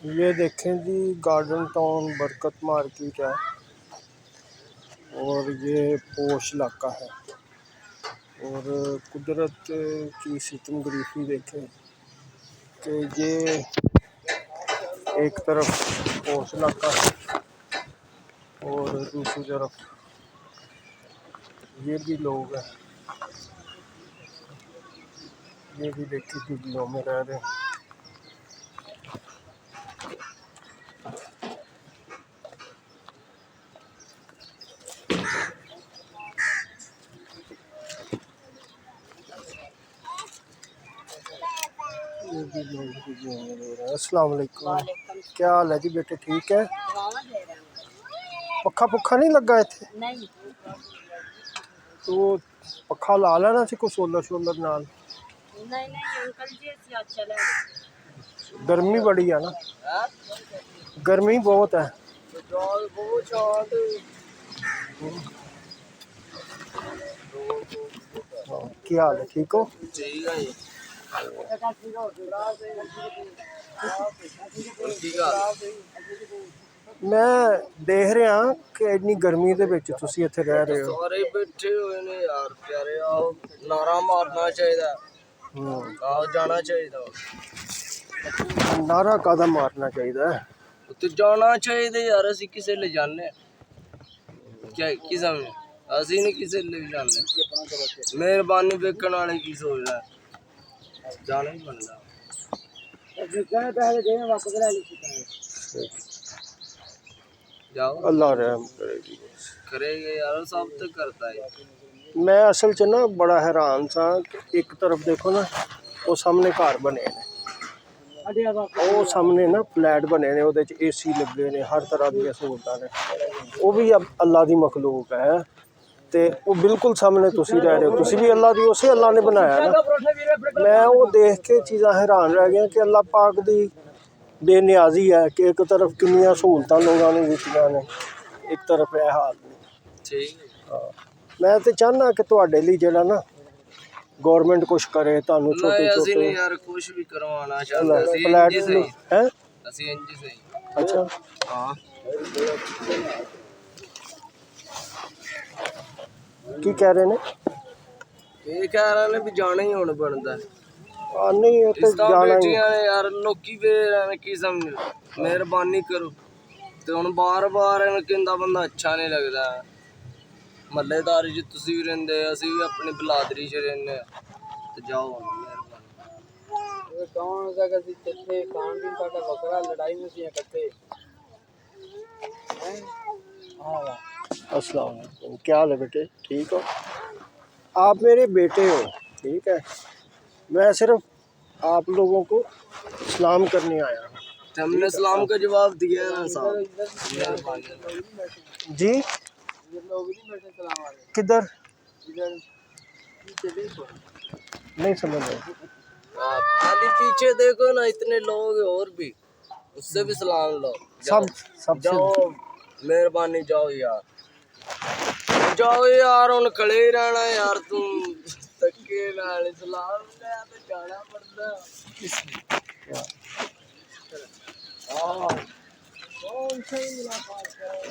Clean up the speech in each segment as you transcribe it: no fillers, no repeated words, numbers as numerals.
ये देखें जी, garden town बरकत मार्केट है और ये पोश इलाका है। और कुदरत की सितमगरीफी देखें कि ये एक तरफ पोश इलाका है और दूसरी तरफ ये भी लोग हैं। ये भी देखिए झुग्गियों में रह रहे हैं। ये भी लोग झुग्गियों में रह रहे हैं। अस्सलाम वालेकुम, क्या हाल है जी बेटे, ठीक है? पखा पुखा नहीं लगा इत्थे? नहीं तो पखा ला लेना सी, कोई सोलर शोलर नाल। नहीं नहीं अंकल जी ऐसी अच्छा लगे। गर्मी बड़ी है ना, गर्मी बहुत है। क्या हाल है, ठीक हो? मैं देख रहा कि इन्नी गर्मी दे विच तुसीं इत्थे रह रहे हो। सारे बैठे हुए ने यार प्यारे, आओ नारा मारना चाहिए, आओ जाना चाहिए। नारा कादा मारना चाहिए? तो जाना चाहिए यार, असी किसे ले जाने क्या की समझ, असी नहीं किसे ले जाने। मेहरबानी वेखण वाले की सोच रहा है, जाना ही बनता। जाओ, अल्लाह रहम करेगी, करेगा यार, सब तो करता है। मैं असल च ना बड़ा हैरान सा कि एक तरफ देखो ना, वो सामने घर बने ने, ਉਹ सामने ना फ्लैट बने ने, ਉਹਦੇ ਚ एसी लगे ने, हर तरह दी सहूलतां ने। वो भी अब अल्लाह दी मखलूक है ते वो बिल्कुल सामने तुसी रह रहे हो, तुसी भी अल्लाह दी, उसे अल्लाह ने बनाया ना। मैं वो देख के चीज़ां हैरान रह गया कि अल्लाह पाक दी बेनियाजी है कि एक तरफ किन्नियां सहूलतां लोगों ने दित्तियां ने, एक तरफ यह हाल ने। ठीक मैं तो चाहना कि तुहाडे लई जेह्ड़ा ना गौरमेंट कुछ करे, तुहानू छोटे नहीं, ਅਸੀਂ छोटे नहीं यार कुछ भी करवाना चाहते, ਅਸੀਂ फ्लैट इंज सही, हैं। ਅਸੀਂ इंज सही। अच्छा, हाँ की कह रहे ने? ਇਹ ਕਹਿ ਰਹੇ ਨੇ ਵੀ ਜਾਣਾ ਹੀ ਹੁਣ ਬਣਦਾ। नहीं वो तो ਇਸ ਤਾਂ जाना ही। ਬੇਟੀਆਂ ਨੇ ਯਾਰ, ਲੋਕੀ ਵੇ ਰਹੇ ਕੀ ਸਮਝ, ਮਿਹਰਬਾਨੀ ਕਰੋ। ਤੇ ਹੁਣ ਬਾਰ-ਬਾਰ ਇਹਨੂੰ ਕਹਿੰਦਾ ਬੰਦਾ ਅੱਛਾ ਨਹੀਂ ਲੱਗਦਾ। ਮਹੱਲੇਦਾਰੀ 'ਚ ਤੁਸੀਂ ਵੀ ਰਹਿੰਦੇ, ਅਸੀਂ ਵੀ ਆਪਣੀ ਬਲਾਦਰੀ 'ਚ ਰਹਿੰਦੇ ਆ, ਤੇ ਜਾਓ ਹੁਣ ਮਿਹਰਬਾਨੀ। ਕੌਣ ਸਕ ਅਸੀਂ ਕਿੱਥੇ ਖਾਣ ਪੀਣ ਸਾਡਾ ਵੱਖਰਾ, ਲੜਾਈ ਨੂੰ ਅਸੀਂ ਇਕੱਠੇ। अस्सलाम वालेकुम, क्या हाल है बेटे, ठीक हो? आप मेरे बेटे हो, ठीक है? मैं सिर्फ आप लोगों को सलाम करने आया हूँ। तो हमने सलाम का जवाब दिया है ना साहब, मेहरबानी। जी किधर? नहीं समझ रहे। खाली पीछे देखो ना, इतने लोग हैं और भी, उससे भी सलाम लो। जाओ, सब जाओ मेहरबानी, जाओ यार, जाओ यार, उन खड़े ही रहना यार, तुम धक्के नाल सलाम ले तो जाना पड़ता।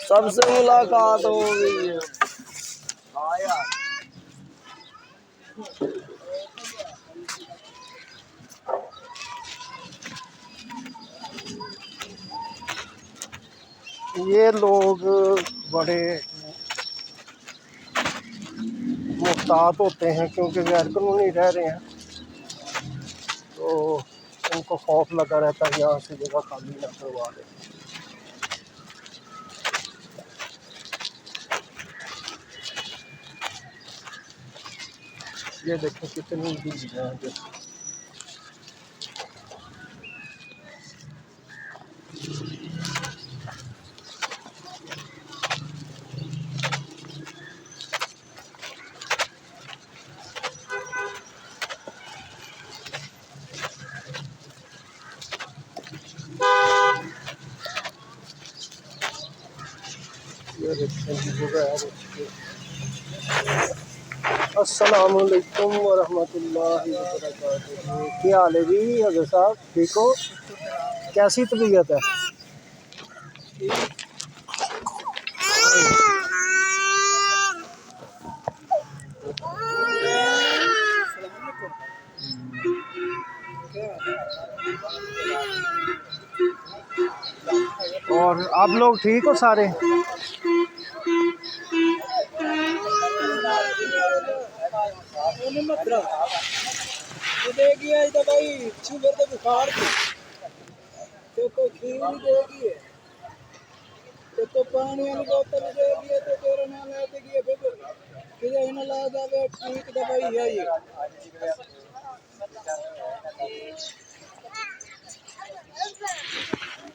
सबसे मुलाकात हो गई है। हाँ यार, ये लोग बड़े मुहतात होते हैं क्योंकि गैर कानूनी रह रहे हैं, तो उनको खौफ लगा रहता है यहाँ से जगह खाली न करवा दें। ये देखें कितनी दूर है। ये देखें जगह है। अस्सलाम वालेकुम व रहमतुल्लाहि व बरकातुहू। क्या हाल है जी हज़रत साहब, ठीक हो? कैसी तबीयत है? और आप लोग ठीक हो सारे? भाई शुगर तो बुखार तो कोई खीर नहीं देगी है तो पानी वाली बोतल देगी तो तेरा नाम ला देगी है फिर इन्हें ला जावे ठीक दवाई है ये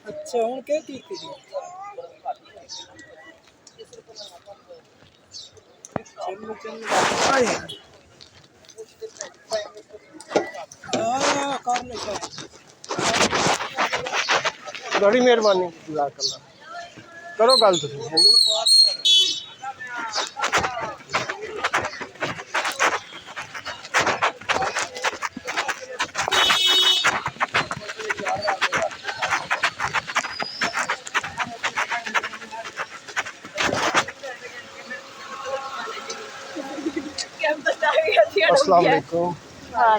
अच्छा हूँ क्या ठीक थी चलो हाँ कर ले बड़ी मेहरबानी जज़ाकल्लाह। करो गल तुसीं अस्सलाम वालेकुम। हाँ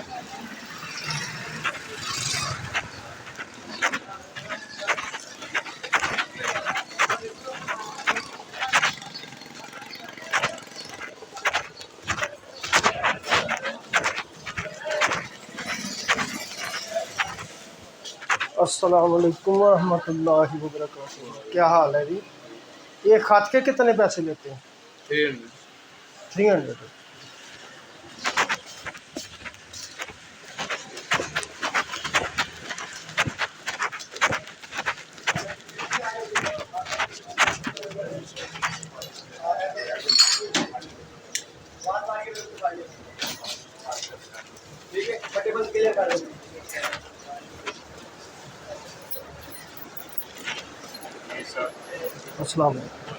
अस्सलाम वालेकुम रहमतुल्लाहि व बरकातुहू। क्या हाल है जी? एक खात के कितने पैसे लेते हैं? 300। अस्सलाम वालेकुम।